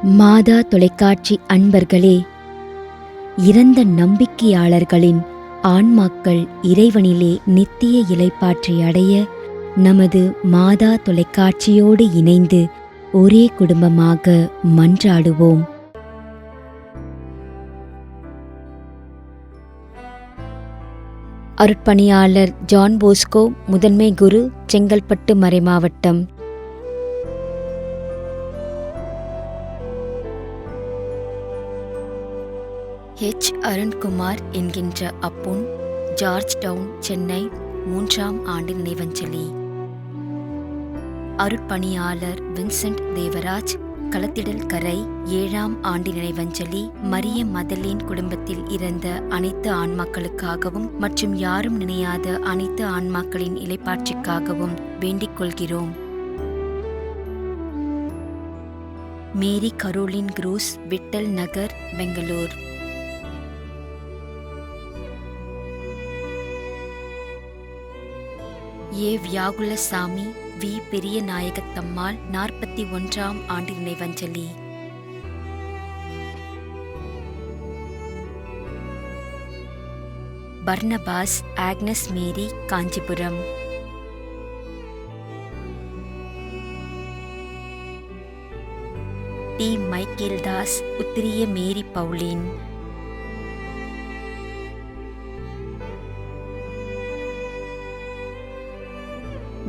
மாதா தொலைக்காட்சி அன்பர்களே, இறந்த நம்பிக்கையாளர்களின் ஆன்மாக்கள் இறைவனிலே நித்திய இளைப்பாற்றி அடைய நமது மாதா தொலைக்காட்சியோடு இணைந்து ஒரே குடும்பமாக மன்றாடுவோம். அருட்பணியாளர் ஜான் போஸ்கோ, முதன்மை குரு, செங்கல்பட்டு மறைமாவட்டம். H. அருண்குமார் என்கின்ற அப்புன், ஜார்ஜ் டவுன், சென்னை, 3ஆம் ஆண்டு நினைவஞ்சலி. அருட்பணியாளர் வின்சென்ட் தேவராஜ், களத்திடல் கரை, 7ஆம் ஆண்டு நினைவஞ்சலி. மரிய மதலின் குடும்பத்தில் இறந்த அனைத்து ஆன்மாக்களுக்காகவும் மற்றும் யாரும் நினையாத அனைத்து ஆன்மாக்களின் இளைப்பாற்றிக்காகவும் வேண்டிக் கொள்கிறோம். Mary Caroline Cruz, Vittal Nagar, Bengaluru. A. Viyagulasamy, V. Periya Nayagathammal, 41ஆம் ஆண்டு நினைவஞ்சலி. Barnabas, Agnes Mary, Kanchipuram. T. Michaeldas, Uthiriya Mary Pauline.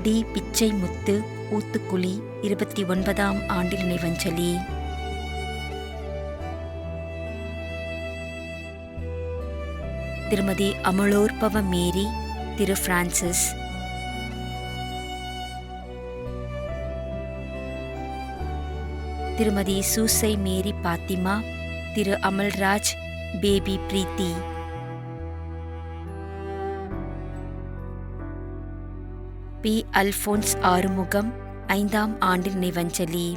T. பிச்சை முத்து, ஊத்துக்குளி, 29ஆம் ஆண்டு நினைவஞ்சலி. திருமதி அமலோற்பவ மேரி, திரு பிரான்சிஸ். திருமதி சூசை மேரி பாத்திமா, திரு அமல்ராஜ், பேபி பிரீத்தி. பி. அல்போன்ஸ் ஆறுமுகம், 5ஆம் ஆண்டு நினைவஞ்சலி.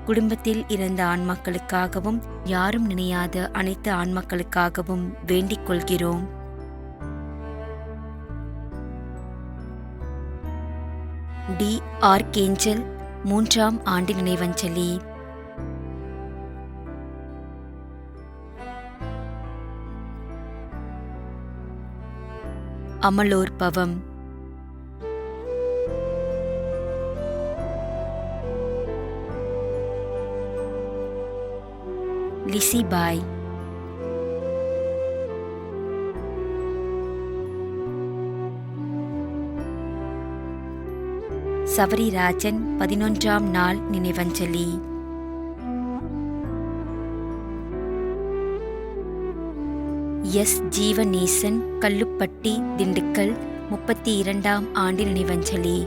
குடும்பத்தில் இறந்த ஆன்மாக்களுக்காகவும் யாரும் நினையாத அனைத்து ஆன்மாக்களுக்காகவும் வேண்டிக் கொள்கிறோம். டி. ஆர்கேஞ்சல், 3ஆம் ஆண்டு நினைவஞ்சலி. அமலோற்பவம். லிசிபாய். சவரிராஜன், 11ஆம் நாள் நினைவஞ்சலி. எஸ். ஜீவநேசன், கல்லுப்பட்டி, திண்டுக்கல், 32ஆம் ஆண்டு நினைவஞ்சலி.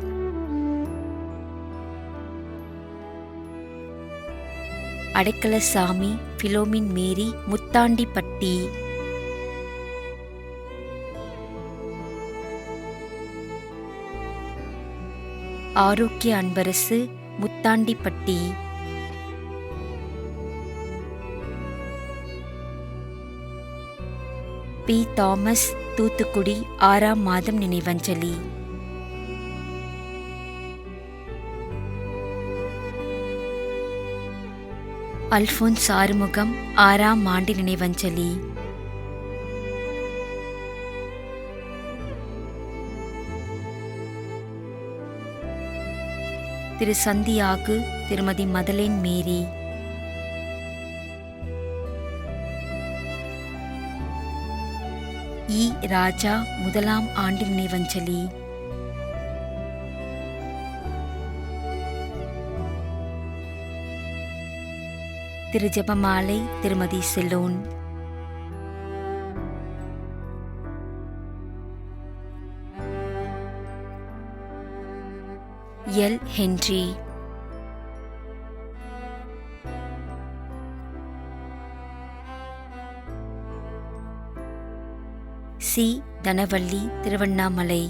அடைக்கலசாமி, பிலோமின் மேரி, முத்தாண்டிப்பட்டி. ஆரோக்கிய அன்பரசு, முத்தாண்டிப்பட்டி. பி. தாமஸ், தூத்துக்குடி, 6ஆம் மாதம் நினைவஞ்சலி. அல்போன்ஸ் ஆறுமுகம், 6ஆம் ஆண்டு நினைவஞ்சலி. திரு சந்தியாகு, திருமதி மதலேன் மேரி. இ. ராஜா, முதலாம் ஆண்டு நினைவஞ்சலி. திரு ஜெபமாலை, திருமதி செலோன். L. Henry. C. Dhanavalli, Tiruvannamalai.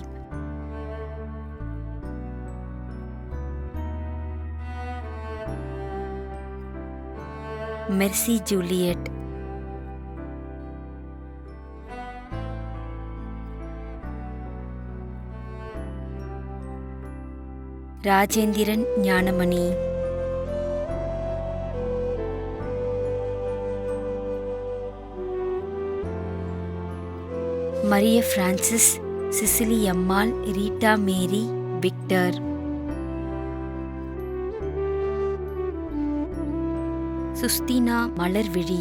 Mercy Juliet. Rajendran Gnanamani. Maria Francis, Cecily Ammal, Rita Mary, Victor. சுஸ்தினா மலர்விழி.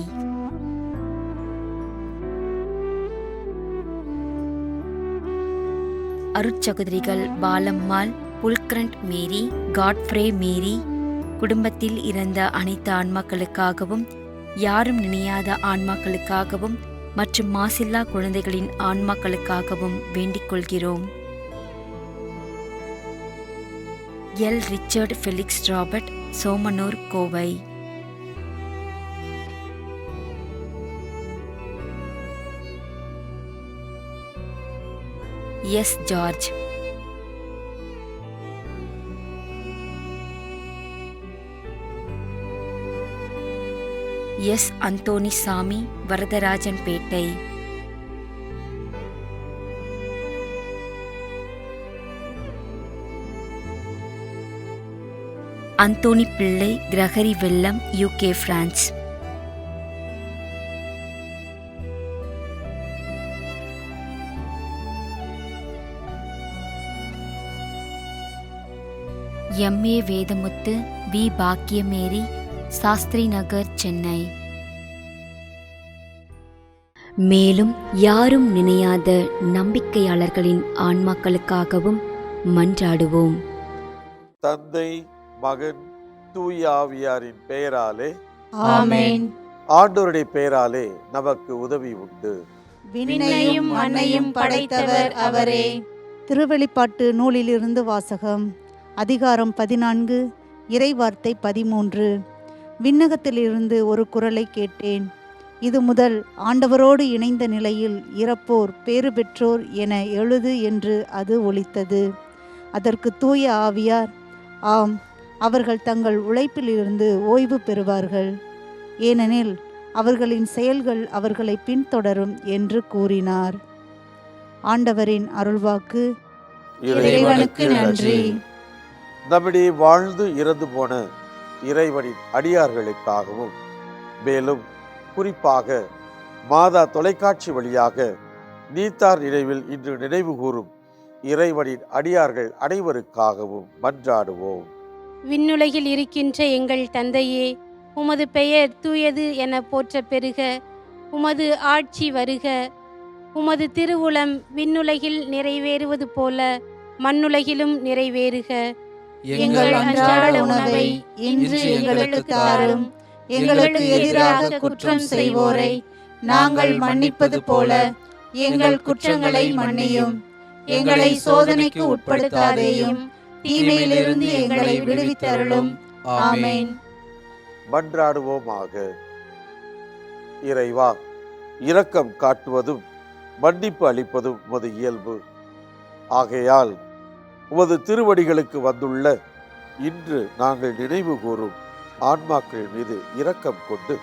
அருட்சகோதரிகள் பாலம்மாள், புல்கிரண்ட் மேரி, காட்ஃப்ரே மேரி. குடும்பத்தில் இறந்த அனைத்து ஆன்மாக்களுக்காகவும், யாரும் நினையாத ஆன்மாக்களுக்காகவும் மற்றும் மாசில்லா குழந்தைகளின் ஆன்மாக்களுக்காகவும் வேண்டிக் கொள்கிறோம். L. Richard Felix Robert, Somanur, Kovai. S. George. S. Anthonysamy, Varadharajanpettai. Anthony Pillai, Gregory வெல்லம், UK, France. M.A. Vedamuthu, V. Bakkiyamary, Sastri Nagar, Chennai. மேலும் யாரும் நினையாத நம்பிக்கையாளர்களின் ஆன்மாக்களுக்காகவும் மன்றாடுவோம். தந்தை, மகன், தூய ஆவியாரின் பெயராலே ஆமென். ஆண்டவருடைய பெயராலே நமக்கு உதவி உண்டு. விண்ணையும் மண்ணையும் படைத்தவர் அவரே. திருவெளிப்பாட்டு நூலிலிருந்து வாசகம். அதிகாரம் 14, இறைவார்த்தை 13. விண்ணகத்திலிருந்து ஒரு குரலை கேட்டேன். இது முதல் ஆண்டவரோடு இணைந்த நிலையில் இறப்போர் பேறு பெற்றோர் என எழுது என்று அது ஒலித்தது. அதற்கு தூய ஆவியார், ஆம், அவர்கள் தங்கள் உழைப்பிலிருந்து ஓய்வு பெறுவார்கள், ஏனெனில் அவர்களின் செயல்கள் அவர்களை பின்தொடரும் என்று கூறினார். ஆண்டவரின் அருள்வாக்கு. இறைவனுக்கு நன்றி. நம்மிடையே வாழ்ந்து இறந்து போன இறைவனின் அடியார்களுக்காகவும், மேலும் குறிப்பாக மாதா தொலைக்காட்சி வழியாக நீத்தார் நினைவில் இன்று நினைவு கூறும் இறைவனின் அடியார்கள் அனைவருக்காகவும் மன்றாடுவோம். விண்ணுலகில் இருக்கின்ற எங்கள் தந்தையே, உமது பெயர் தூயது என போற்ற பெறுக. உமது ஆட்சி வருக. உமது திருவுளம் விண்ணுலகில் நிறைவேறுவது போல மண்ணுலகிலும் நிறைவேறுக. எங்கள் அன்றாட உணவை இன்று எங்களுக்கு தாரும். எங்களுக்கு எதிராக குற்றம் செய்வோரை நாங்கள் மன்னிப்பது போல எங்கள் குற்றங்களை மன்னியும். எங்களை சோதனைக்கு உட்படுத்தாதேயும், தீமையிலிருந்து எங்களை விடுவித்தருளும். ஆமென். மன்றாடுவோமாக. இறைவா, இரக்கம் காட்டுவதும் மன்னிப்பு அளிப்பதும் உமது இயல்பு. ஆகையால் உமது திருவடிகளுக்கு வந்துள்ள இன்று நாங்கள் நினைவு கூறும் ஆன்மாக்கள் மீது இரக்கம் கொண்டு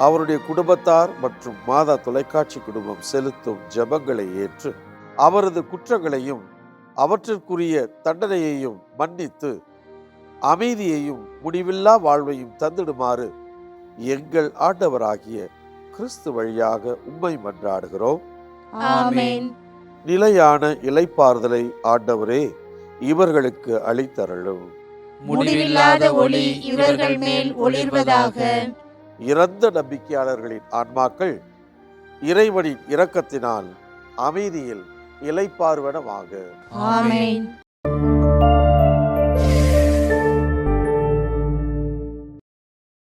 அவருடைய குடும்பத்தார் மற்றும் மாதா தொலைக்காட்சி குடும்பம் செலுத்தும் ஜெபங்களை ஏற்று அவரது குற்றங்களையும் அவற்றிற்குரிய தண்டனையையும் மன்னித்து அமைதியையும் முடிவில்லா வாழ்வையும் தந்திடுமாறு எங்கள் ஆண்டவராகிய கிறிஸ்து வழியாக உம்மை மன்றாடுகிறோம். ஆமென். நிலையான இளைப்பாறுதலை ஆண்டவரே இவர்களுக்கு அளித்தருளும். முடிவில்லாத ஒளி இவர்கள் மேல் ஒளிர்வதாக. இறந்த நம்பிக்கையாளர்களின் ஆன்மாக்கள் இறைவனின் இரக்கத்தினால் அமைதியில் இளைப்பாறுவனமாக. ஆமென்.